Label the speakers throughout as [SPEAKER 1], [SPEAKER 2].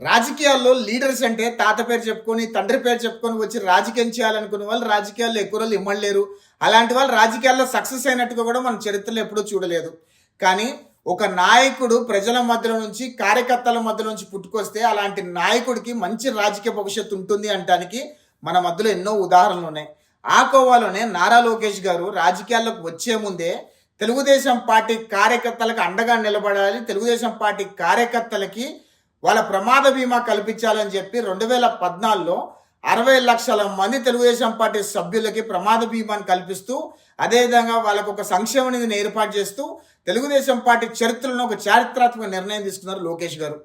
[SPEAKER 1] రాజకీయాల్లో లీడర్స్ అంటే తాత పేరు చెప్పుకొని తండ్రి పేరు చెప్పుకొని వచ్చి రాజకీయం చేయాలనుకునే వాళ్ళు రాజకీయాల్లో ఎక్కువ రోజులు ఇమ్మడలేరు. అలాంటి వాళ్ళు రాజకీయాల్లో సక్సెస్ అయినట్టుగా కూడా మన చరిత్రలో ఎప్పుడూ చూడలేదు. కానీ ఒక నాయకుడు ప్రజల మధ్యలో నుంచి కార్యకర్తల మధ్యలో నుంచి పుట్టుకొస్తే అలాంటి నాయకుడికి మంచి రాజకీయ భవిష్యత్తు ఉంటుంది అనడానికి మన మధ్యలో ఎన్నో ఉదాహరణలు ఉన్నాయి. ఆ కోవాలోనే నారా లోకేష్ గారు రాజకీయాల్లోకి వచ్చే ముందే తెలుగుదేశం పార్టీ కార్యకర్తలకు అండగా నిలబడాలి, తెలుగుదేశం పార్టీ కార్యకర్తలకి వాళ్ళ ప్రమాద బీమా కల్పించాలని చెప్పి 2014లో 60 లక్షల మంది తెలుగుదేశం పార్టీ సభ్యులకి ప్రమాద బీమాను కల్పిస్తూ అదేవిధంగా వాళ్ళకు ఒక సంక్షేమ నిధిని ఏర్పాటు చేస్తూ తెలుగుదేశం పార్టీ చరిత్రలో ఒక చారిత్రాత్మక నిర్ణయం తీసుకున్నారు లోకేష్ గారు.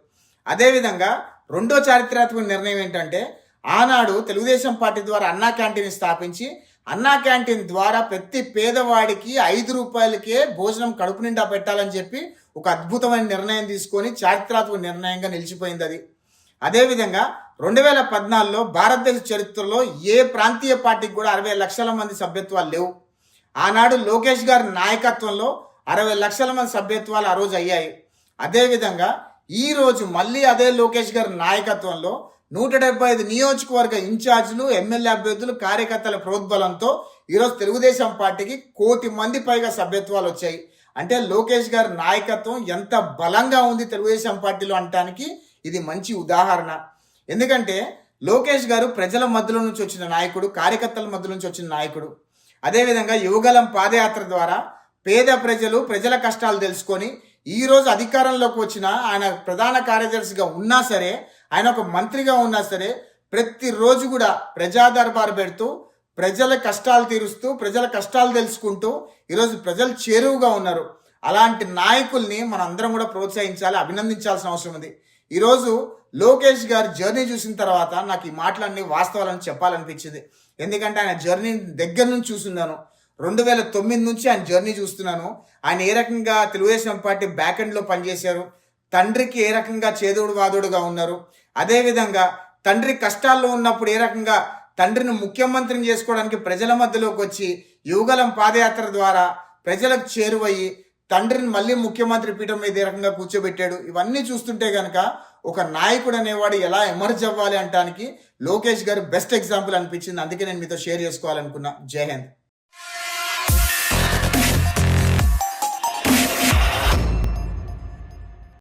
[SPEAKER 1] అదేవిధంగా రెండో చారిత్రాత్మక నిర్ణయం ఏంటంటే ఆనాడు తెలుగుదేశం పార్టీ ద్వారా అన్నా క్యాంటీన్ స్థాపించి అన్నా క్యాంటీన్ ద్వారా ప్రతి పేదవాడికి 5 రూపాయలకే భోజనం కడుపు నిండా పెట్టాలని చెప్పి ఒక అద్భుతమైన నిర్ణయం తీసుకొని చారిత్రాత్మక నిర్ణయంగా నిలిచిపోయింది అది. అదేవిధంగా 2014లో భారతదేశ చరిత్రలో ఏ ప్రాంతీయ పార్టీకి కూడా 60 లక్షల మంది సభ్యత్వాలు లేవు. ఆనాడు లోకేష్ గారి నాయకత్వంలో 60 లక్షల మంది సభ్యత్వాలు ఆ రోజు అయ్యాయి. అదేవిధంగా ఈ రోజు మళ్ళీ అదే లోకేష్ గారి నాయకత్వంలో 175 నియోజకవర్గ ఇన్ఛార్జీలు, ఎమ్మెల్యే అభ్యర్థులు, కార్యకర్తల ప్రోద్బలంతో ఈరోజు తెలుగుదేశం పార్టీకి 1 కోటి మంది పైగా సభ్యత్వాలు వచ్చాయి. అంటే లోకేష్ గారి నాయకత్వం ఎంత బలంగా ఉంది తెలుగుదేశం పార్టీలో అనటానికి ఇది మంచి ఉదాహరణ. ఎందుకంటే లోకేష్ గారు ప్రజల మధ్యలో నుంచి వచ్చిన నాయకుడు, కార్యకర్తల మధ్య నుంచి వచ్చిన నాయకుడు. అదేవిధంగా యువగలం పాదయాత్ర ద్వారా పేద ప్రజల కష్టాలు తెలుసుకొని ఈరోజు అధికారంలోకి వచ్చిన ఆయన ప్రధాన కార్యదర్శిగా ఉన్నా సరే, ఆయన ఒక మంత్రిగా ఉన్నా సరే ప్రతిరోజు కూడా ప్రజా దర్బారు పెడుతూ ప్రజల కష్టాలు తీరుస్తూ ప్రజల కష్టాలు తెలుసుకుంటూ ఈరోజు ప్రజలు చేరువుగా ఉన్నారు. అలాంటి నాయకుల్ని మనం అందరం కూడా ప్రోత్సహించాలి, అభినందించాల్సిన అవసరం ఉంది. ఈరోజు లోకేష్ గారి జర్నీ చూసిన తర్వాత నాకు ఈ మాటలన్నీ వాస్తవాలని చెప్పాలనిపించింది. ఎందుకంటే ఆయన జర్నీ దగ్గర నుంచి చూస్తున్నాను. 2009 నుంచి ఆయన జర్నీ చూస్తున్నాను. ఆయన ఏ రకంగా తెలుగుదేశం పార్టీ బ్యాక్ ఎండ్లో పనిచేశారు, తండ్రికి ఏ రకంగా చేదోడు వాదోడుగా ఉన్నారు, అదేవిధంగా తండ్రి కష్టాల్లో ఉన్నప్పుడు ఏ రకంగా తండ్రిని ముఖ్యమంత్రిని చేసుకోవడానికి ప్రజల మధ్యలోకి వచ్చి యువగలం పాదయాత్ర ద్వారా ప్రజలకు చేరువయ్యి తండ్రిని మళ్ళీ ముఖ్యమంత్రి పీఠం మీద ఏ రకంగా కూర్చోబెట్టాడు. ఇవన్నీ చూస్తుంటే కనుక ఒక నాయకుడు అనేవాడు ఎలా ఎమర్జ్ అవ్వాలి అనడానికి లోకేష్ గారు బెస్ట్ ఎగ్జాంపుల్ అనిపించింది. అందుకే నేను మీతో షేర్ చేసుకోవాలనుకున్నా. జై హింద్.